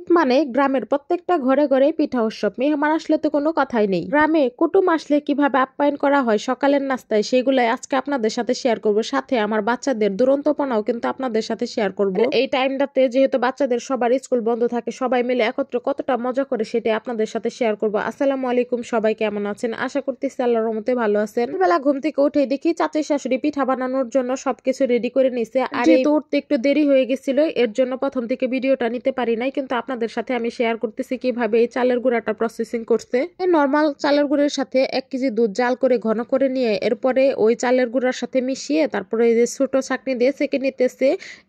শীত মানে গ্রামের প্রত্যেকটা ঘরে ঘরে পিঠা উৎসব। মেহমান আসলে তো কোনো কথাই নেই। গ্রামে কুটুম আসলে কিভাবে আপ্যায়ন করা হয় সকালের নাস্তায়, সেগুলাই আজকে আপনাদের সাথে শেয়ার করব। সাথে আমার বাচ্চাদের দুরন্তপনাও কিন্তু আপনাদের সাথে শেয়ার করব। এই টাইমটাতে যেহেতু বাচ্চাদের সবার স্কুল বন্ধ থাকে, সবাই মিলে একত্রে কতটা মজা করে সেটাই আপনাদের সাথে শেয়ার করব। আসসালামু আলাইকুম, সবাই কেমন আছেন? আশা করতেছি আল্লাহর রহমতে ভালো আছেন। বেলা ঘুম থেকে উঠে দেখি চাচি শাশুড়ি পিঠা বানানোর জন্য সবকিছু রেডি করে নিছে। আর যেহেতু উঠতে একটু দেরি হয়ে গেছিল, এর জন্য প্রথম থেকে ভিডিওটা নিতে পারি নাই, কিন্তু আপনাদের সাথে আমি শেয়ার করতেছি কিভাবে এই চালের গুঁড়াটা প্রসেসিং করছে। এই নরমাল চালের গুঁড়ের সাথে 1 কেজি দুধ জাল করে ঘন করে নিয়ে এরপরে ওই চালের গুঁড়ার সাথে মিশিয়ে তারপরে এই যে ছোট ছাঁকনি দিয়ে সেঁকে নিতেছে।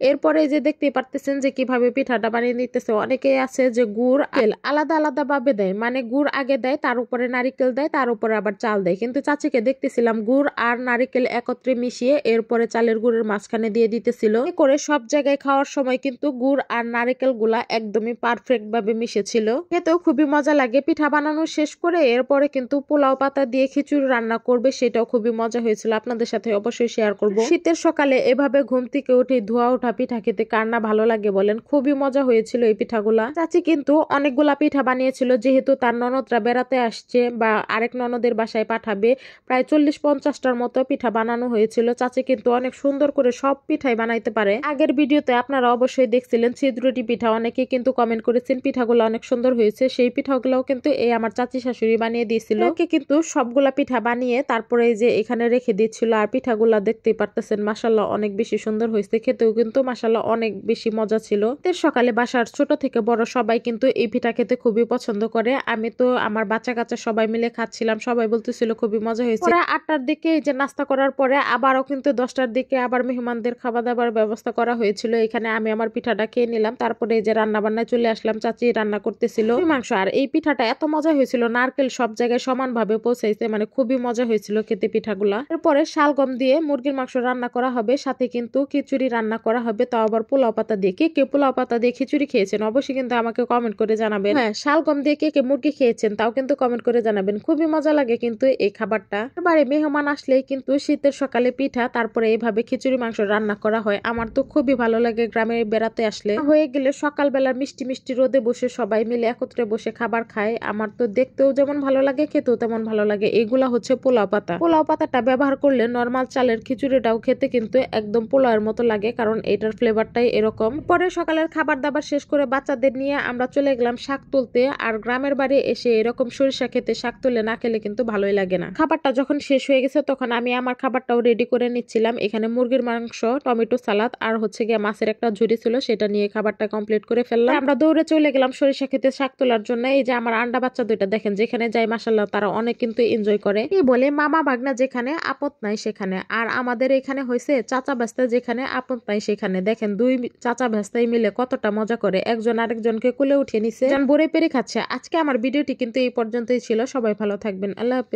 এরপরে যে দেখতে পারতেছেন যে কিভাবে পিঠাটা বানিয়ে নিতেছে। অনেকে আছে যে গুড় আলাদা আলাদা ভাবে দেয়, মানে গুড় আগে দেয়, তার উপরে নারিকেল দেয়, তার উপরে আবার চাল দেয়। কিন্তু চাচিকে দেখতেছিলাম গুড় আর নারিকেল একত্রে মিশিয়ে এরপরে চালের গুঁড়ের মাঝখানে দিয়ে দিতেছিল। করে সব জায়গায় খাওয়ার সময় কিন্তু গুড় আর নারিকেল গুলা একদমই পারফেক্ট ভাবে মিশেছিল। খেতেও খুবই মজা লাগে। পিঠা বানানো শেষ করে এরপরে কিন্তু পোলাও পাতা দিয়ে খিচুড়ি রান্না করবে, সেটাও খুবই মজা হয়েছিল। আপনাদের সাথে অবশ্যই শেয়ার করব। শীতের সকালে এভাবে ঘুম থেকে উঠে ধোয়া ওঠা পিঠা খেতে কার না ভালো লাগে বলেন। খুবই মজা হয়েছিল এই পিঠাগুলা। চাচি কিন্তু অনেকগুলা পিঠা বানিয়েছিল, যেহেতু তার ননদরা বেড়াতে আসছে বা আরেক ননদের বাসায় পাঠাবে। প্রায় 40-50টার মতো পিঠা বানানো হয়েছিল। চাচি কিন্তু অনেক সুন্দর করে সব পিঠাই বানাইতে পারে। আগের ভিডিওতে আপনারা অবশ্যই দেখছিলেন ছিদ্রটি পিঠা, অনেকে কিন্তু কমেন্ট করেছেন পিঠাগুলো অনেক সুন্দর হয়েছে। সেই পিঠাগুলোও কিন্তু এই আমার চাচি শাশুড়ি বানিয়ে দিয়েছিল। কিন্তু সবগুলা পিঠা বানিয়ে তারপরে এই যে এখানে রেখে দিচ্ছিল। আর পিঠাগুলা দেখতেই পারতেছেন মাশাআল্লাহ অনেক বেশি সুন্দর হয়েছে। খেতেও কিন্তু মাশাআল্লাহ অনেক বেশি মজা ছিল। সকালে বাসার ছোট থেকে বড় সবাই কিন্তু এই পিঠা খেতে খুবই পছন্দ করে। আমি তো আমার বাচ্চা কাচ্চা সবাই মিলে খাচ্ছিলাম, সবাই বলতেছিল খুবই মজা হয়েছে। 8টার দিকে এই যে নাস্তা করার পরে আবারও কিন্তু 10টার দিকে আবার মেহমানদের খাওয়া দাবার ব্যবস্থা করা হয়েছিল। এখানে আমি আমার পিঠাটা খেয়ে নিলাম, তারপরে এই যে রান্না বান্নায় চলে আসলাম। চাচি রান্না করতেছিল মাংস। আর এই পিঠাটা এত মজা হয়েছিল, নারকেল সব জায়গায় সমান ভাবে পৌঁছাইছে, মানে খুবই মজা হয়েছিল খেতে পিঠাগুলা। এরপরে শালগম দিয়ে মুরগির মাংস রান্না করা হবে, সাথে কিন্তু খিচুড়ি রান্না করা হবে, তাও আবার পোলাও পাতা দিয়ে। কে পোলাও পাতা দিয়ে খিচুড়ি খেয়েছেন অবশ্যই কিন্তু আমাকে কমেন্ট করে জানাবেন। হ্যাঁ, শালগম দিয়ে কে মুরগি খেয়েছেন তাও কিন্তু কমেন্ট করে জানাবেন। খুবই মজা লাগে কিন্তু এই খাবারটা। এবারে মেহমান আসলেই কিন্তু শীতের সকালে পিঠা, তারপরে এইভাবে খিচুড়ি মাংস রান্না করা হয়। আমার তো খুবই ভালো লাগে গ্রামে বেড়াতে আসলে। হয়ে গেলে সকালবেলা মিষ্টি মিষ্টি রোদে বসে সবাই মিলে একত্রে বসে খাবার খায়। আমার তো দেখতেও যেমন ভালো লাগে, খেতেও তেমন ভালো লাগে। এগুলা হচ্ছে পোলাও পাতা। পোলাও পাতাটা ব্যবহার করলে নরমাল চালের খিচুড়িটাও খেতে কিন্তু একদম পোলাওয়ের মতো লাগে, কারণ এটার ফ্লেভারটাই এরকম। পরে সকালের খাবার দাবার শেষ করে বাচ্চাদের নিয়ে আমরা চলে গেলাম শাক তুলতে। আর গ্রামের বাড়ি এসে এরকম সরিষা খেতে শাক তুলে না খেলে কিন্তু ভালোই লাগে না। খাবারটা যখন শেষ হয়ে গেছে তখন আমি আমার খাবারটাও রেডি করে নিচ্ছিলাম। এখানে মুরগির মাংস, টমেটো সালাদ আর হচ্ছে গিয়ে মাছের একটা ঝুড়ি ছিল, সেটা নিয়ে খাবারটা কমপ্লিট করে ফেললাম। আমরা দৌড়ে চলে গেলাম সরিষা খেতে শাক তোলার জন্য। এই যে আমার আন্ডা বাচ্চা দুইটা দেখেন, যেখানে যাই মাশাআল্লাহ তারা অনেক কিন্তু এনজয় করে। কি বলে মামা ভাগনা যেখানে আপদ নাই সেখানে। আর আমাদের এখানে হয়েছে চাচা ভাস্তা যেখানে আপদ নাই সেখানে। দেখেন দুই চাচা ভাস্তাই মিলে কতটা মজা করে, একজন আরেকজনকে কোলে উঠিয়ে নিছে, ভরে পেরে খাচ্ছে। আজকে আমার ভিডিওটি কিন্তু এই পর্যন্তই ছিল। সবাই ভালো থাকবেন, আল্লাহ হাফেজ।